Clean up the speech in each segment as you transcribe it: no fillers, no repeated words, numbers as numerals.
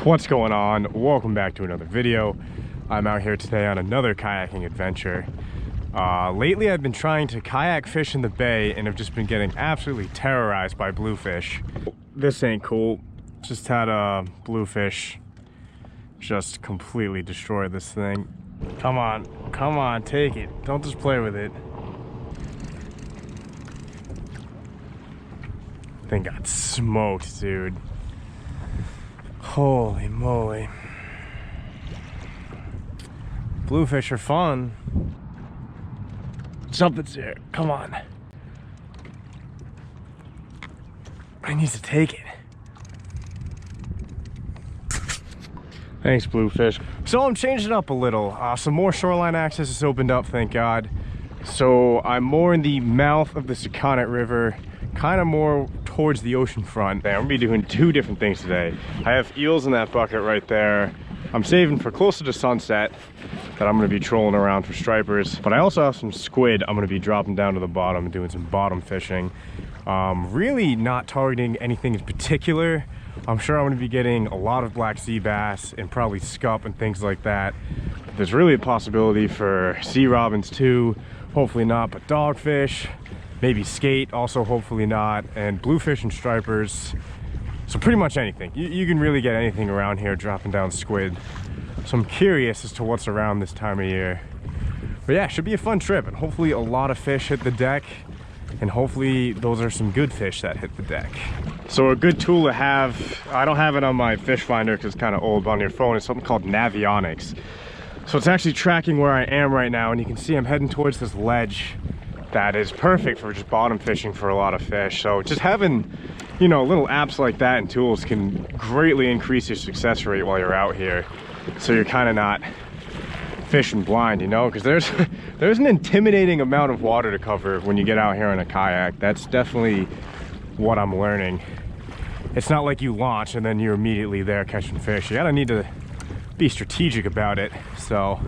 What's going on? Welcome back to another video. I'm out here today on another kayaking adventure. Lately I've been trying to kayak fish in the bay and have just been getting absolutely terrorized by bluefish. This ain't cool. Just had a bluefish just completely destroy this thing. Come on, take it. Don't just play with it. Thing got smoked, dude. Holy moly. Bluefish are fun. Something's here. Come on. I need to take it. Thanks, bluefish. So I'm changing up a little. Some more shoreline access has opened up, thank God. So I'm more in the mouth of the Scup River, kind of more towards the ocean front. I'm gonna be doing two different things today. I have eels in that bucket right there. I'm saving for closer to sunset that I'm gonna be trolling around for stripers. But I also have some squid I'm gonna be dropping down to the bottom and doing some bottom fishing. Really not targeting anything in particular. I'm sure I'm gonna be getting a lot of black sea bass and probably scup and things like that. There's really a possibility for sea robins too. Hopefully not, but dogfish. Maybe skate, also hopefully not, and bluefish and stripers. So pretty much anything. You can really get anything around here dropping down squid. So I'm curious as to what's around this time of year. But yeah, should be a fun trip, and hopefully a lot of fish hit the deck, and hopefully those are some good fish that hit the deck. So a good tool to have, I don't have it on my fish finder because it's kind of old, but on your phone, is something called Navionics. So it's actually tracking where I am right now, and you can see I'm heading towards this ledge that is perfect for just bottom fishing for a lot of fish. So just having, you know, little apps like that and tools can greatly increase your success rate while you're out here. So you're kind of not fishing blind, you know, because there's an intimidating amount of water to cover when you get out here in a kayak. That's definitely what I'm learning. It's not like you launch and then you're immediately there catching fish. You gotta need to be strategic about it. So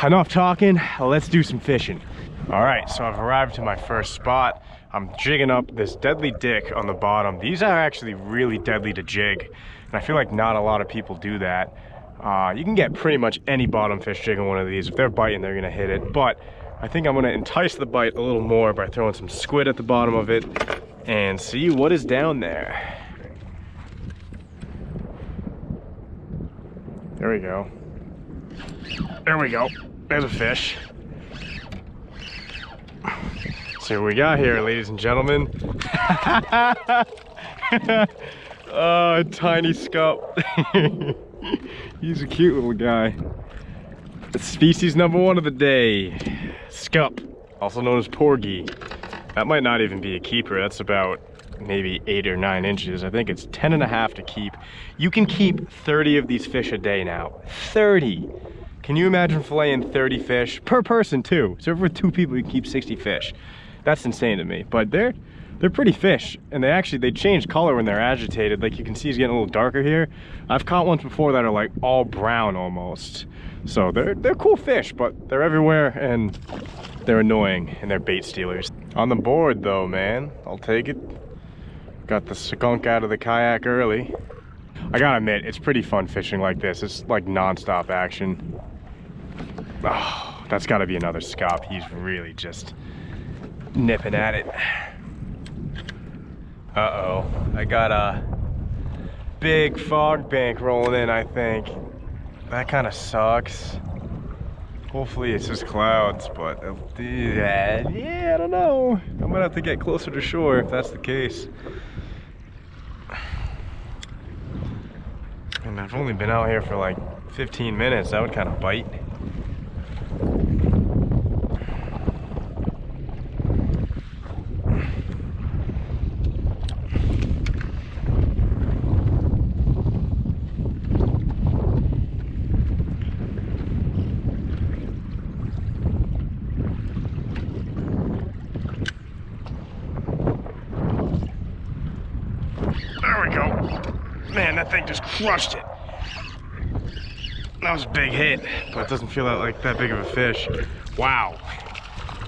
enough talking, let's do some fishing. All right, so I've arrived to my first spot. I'm jigging up this deadly dick on the bottom. These are actually really deadly to jig, and I feel like not a lot of people do that. You can get pretty much any bottom fish jigging one of these. If they're biting, they're gonna hit it, but I think I'm gonna entice the bite a little more by throwing some squid at the bottom of it and see what is down there. There we go. There we go. There's a fish. See what we got here, ladies and gentlemen. Oh, tiny scup. He's a cute little guy. It's species number one of the day. Scup, also known as Porgy. That might not even be a keeper. That's about maybe 8 or 9 inches. I think it's 10.5 to keep. You can keep 30 of these fish a day now. 30. Can you imagine filleting 30 fish per person too? So for 2 people, you can keep 60 fish. That's insane to me, but they're pretty fish, and they change color when they're agitated. Like you can see, he's getting a little darker here. I've caught ones before that are like all brown almost. So they're cool fish, but they're everywhere and they're annoying and they're bait stealers. On the board though, man, I'll take it. Got the skunk out of the kayak early. I gotta admit, it's pretty fun fishing like this. It's like non-stop action. Oh, that's gotta be another scup. He's really just nipping at it. Uh-oh, I got a big fog bank rolling in, I think. That kind of sucks. Hopefully it's just clouds, but yeah, I don't know. I'm gonna have to get closer to shore if that's the case. And I've only been out here for like 15 minutes. That would kind of bite. There we go. Man, that thing just crushed it. That was a big hit, but it doesn't feel like that big of a fish. Wow.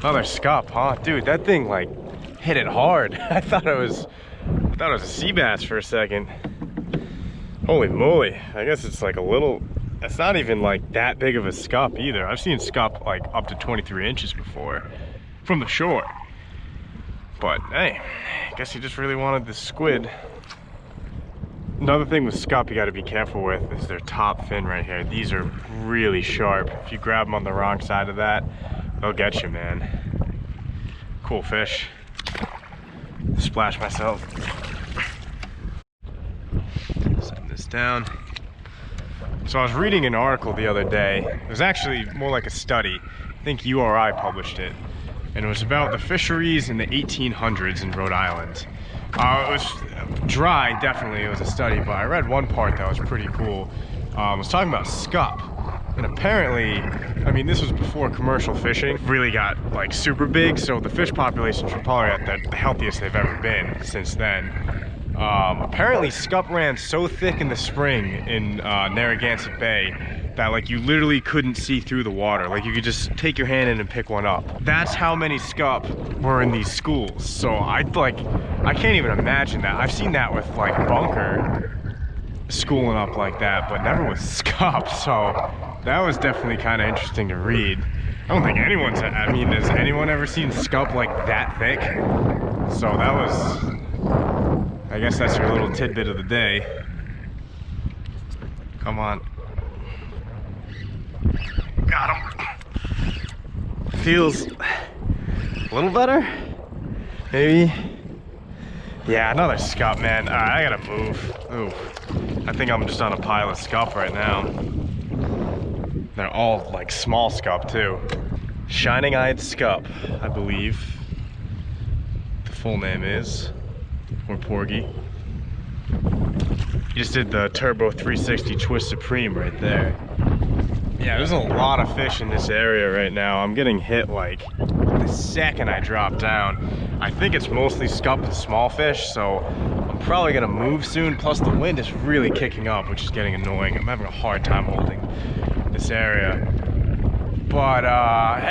Another scup, huh? Dude, that thing like hit it hard. I thought it was a sea bass for a second. Holy moly, I guess it's like a little, it's not even like that big of a scup either. I've seen scup like up to 23 inches before from the shore. But hey, I guess he just really wanted the squid. Another thing with scup you gotta be careful with is their top fin right here. These are really sharp. If you grab them on the wrong side of that, they'll get you, man. Cool fish. Splash myself. Set this down. So I was reading an article the other day. It was actually more like a study. I think URI published it. And it was about the fisheries in the 1800s in Rhode Island. It was dry, definitely, it was a study, but I read one part that was pretty cool. It was talking about scup. And apparently, I mean, this was before commercial fishing really got like super big, so the fish populations were probably at the healthiest they've ever been since then. Apparently scup ran so thick in the spring in Narragansett Bay that like you literally couldn't see through the water. Like you could just take your hand in and pick one up. That's how many scup were in these schools. So I can't even imagine that. I've seen that with like bunker schooling up like that, but never with scup. So that was definitely kind of interesting to read. I don't think anyone's, I mean, has anyone ever seen scup like that thick? So that was, I guess that's your little tidbit of the day. Come on. Got him. Feels a little better, maybe. Yeah, another scup, man. All right, I gotta move. Ooh, I think I'm just on a pile of scup right now. They're all like small scup too. Shining-eyed scup, I believe the full name is, or Porgy. You just did the Turbo 360 Twist Supreme right there. Yeah, there's a lot of fish in this area right now. I'm getting hit like the second I drop down. I think it's mostly scup and small fish, so I'm probably gonna move soon. Plus the wind is really kicking up, which is getting annoying. I'm having a hard time holding this area. But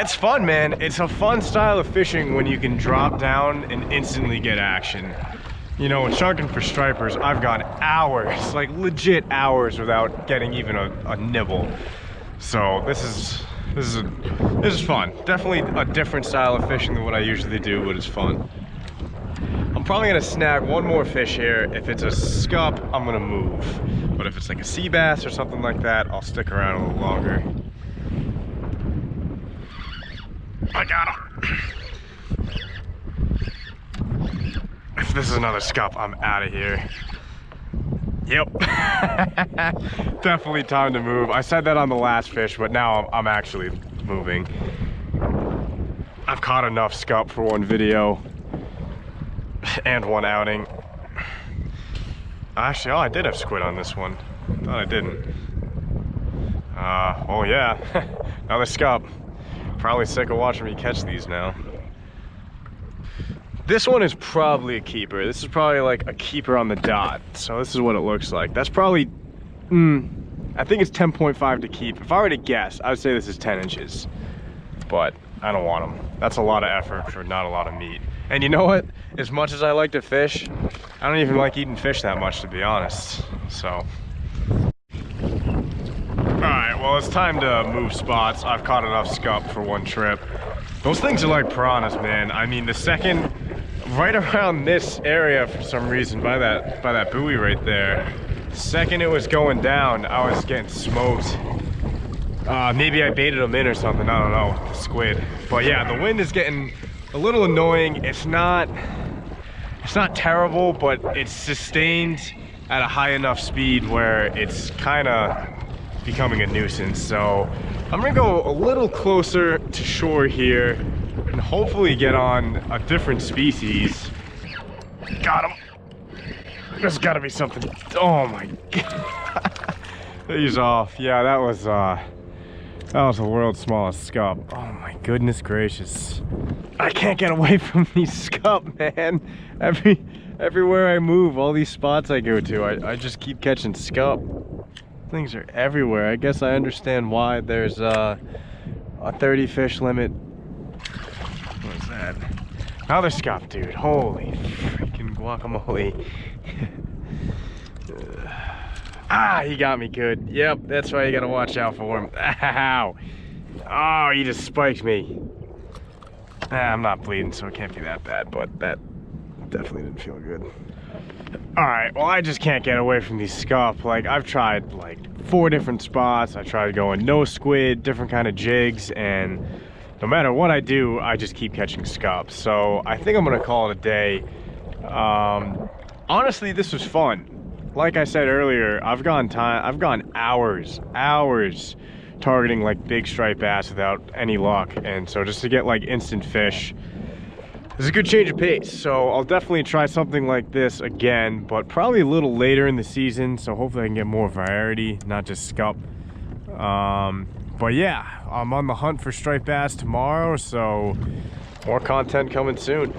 it's fun, man. It's a fun style of fishing when you can drop down and instantly get action. You know, when sharking for stripers, I've gone hours, like legit hours, without getting even a nibble. So this is fun. Definitely a different style of fishing than what I usually do, but it's fun. I'm probably gonna snag one more fish here. If it's a scup, I'm gonna move. But if it's like a sea bass or something like that, I'll stick around a little longer. I got him. If this is another scup, I'm out of here. Yep. Definitely time to move. I said that on the last fish, but now I'm actually moving. I've caught enough scup for one video and one outing. Actually, oh, I did have squid on this one. Thought I didn't. Oh yeah, another scup. Probably sick of watching me catch these now. This one is probably a keeper. This is probably like a keeper on the dot. So this is what it looks like. That's probably, I think it's 10.5 to keep. If I were to guess, I would say this is 10 inches. But I don't want them. That's a lot of effort for not a lot of meat. And you know what? As much as I like to fish, I don't even like eating fish that much, to be honest. So. Alright, well it's time to move spots. I've caught enough scup for one trip. Those things are like piranhas, man. I mean, the second, right around this area for some reason, by that buoy right there, the second it was going down, I was getting smoked. Maybe I baited them in or something, I don't know, squid. But yeah, the wind is getting a little annoying. It's not terrible, but it's sustained at a high enough speed where it's kind of becoming a nuisance. So I'm gonna go a little closer to shore here and hopefully get on a different species. Got him. There's gotta be something. Oh my god. He's off. Yeah, that was the world's smallest scup. Oh my goodness gracious. I can't get away from these scup, man. Everywhere I move, all these spots I go to, I just keep catching scup. Things are everywhere. I guess I understand why there's a 30 fish limit. What is that? Another scup, dude. Holy freaking guacamole. Ah, he got me good. Yep, that's why you gotta watch out for him. Ow. Oh, he just spiked me. I'm not bleeding, so it can't be that bad, but that definitely didn't feel good. All right, well, I just can't get away from these scup. Like, I've tried like 4 different spots. I tried going no squid, different kind of jigs, and no matter what I do, I just keep catching scup. So I think I'm gonna call it a day. Honestly, this was fun. Like I said earlier, I've gone hours targeting like big striped bass without any luck, and so just to get like instant fish is a good change of pace. So I'll definitely try something like this again, but probably a little later in the season, so hopefully I can get more variety, not just scup. But yeah, I'm on the hunt for striped bass tomorrow, so more content coming soon.